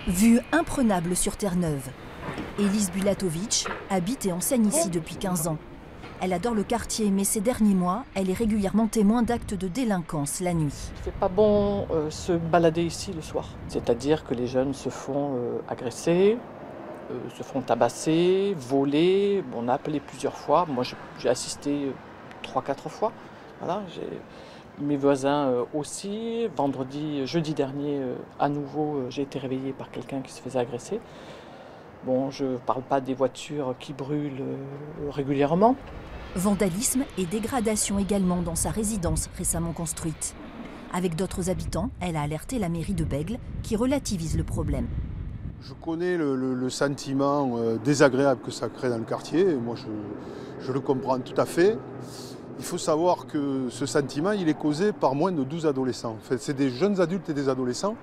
Vue imprenable sur Terre-Neuve. Élise Bulatovic habite et enseigne ici depuis 15 ans. Elle adore le quartier, mais ces derniers mois, elle est régulièrement témoin d'actes de délinquance la nuit. C'est pas bon se balader ici le soir. C'est-à-dire que les jeunes se font agresser, se font tabasser, voler. On a appelé plusieurs fois. Moi, j'ai assisté 3-4 fois. Voilà, mes voisins aussi. Jeudi dernier, à nouveau, j'ai été réveillée par quelqu'un qui se faisait agresser. Bon, je ne parle pas des voitures qui brûlent régulièrement. Vandalisme et dégradation également dans sa résidence récemment construite. Avec d'autres habitants, elle a alerté la mairie de Bègles qui relativise le problème. Je connais le sentiment désagréable que ça crée dans le quartier, et moi je le comprends tout à fait. Il faut savoir que ce sentiment, il est causé par moins de 12 adolescents. En fait, c'est des jeunes adultes et des adolescents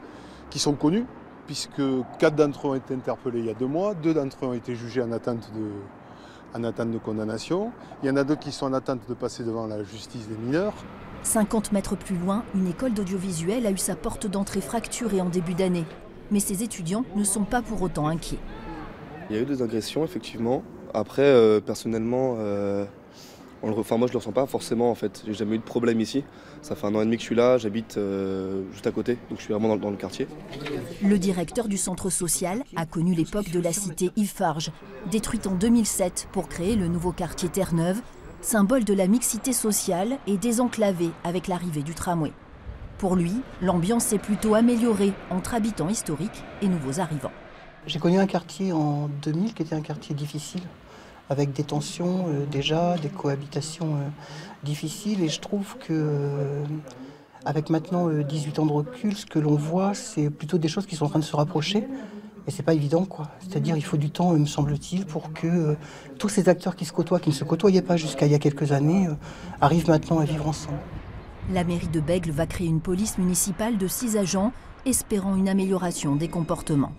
qui sont connus, puisque 4 d'entre eux ont été interpellés il y a 2 mois, 2 d'entre eux ont été jugés en attente de condamnation. Il y en a 2 qui sont en attente de passer devant la justice des mineurs. 50 mètres plus loin, une école d'audiovisuel a eu sa porte d'entrée fracturée en début d'année. Mais ses étudiants ne sont pas pour autant inquiets. Il y a eu des agressions, effectivement. Après, personnellement, moi je ne le ressens pas forcément en fait. J'ai jamais eu de problème ici. Ça fait 1 an et demi que je suis là, j'habite juste à côté, donc je suis vraiment dans le quartier. Le directeur du centre social a connu l'époque de la cité Yves-Farges, détruite en 2007 pour créer le nouveau quartier Terre-Neuve, symbole de la mixité sociale et désenclavé avec l'arrivée du tramway. Pour lui, l'ambiance s'est plutôt améliorée entre habitants historiques et nouveaux arrivants. J'ai connu un quartier en 2000 qui était un quartier difficile, avec des tensions déjà, des cohabitations difficiles. Et je trouve que, avec maintenant 18 ans de recul, ce que l'on voit, c'est plutôt des choses qui sont en train de se rapprocher. Et c'est pas évident, quoi. C'est-à-dire il faut du temps, me semble-t-il, pour que tous ces acteurs qui se côtoient, qui ne se côtoyaient pas jusqu'à il y a quelques années, arrivent maintenant à vivre ensemble. La mairie de Bègles va créer une police municipale de 6 agents, espérant une amélioration des comportements.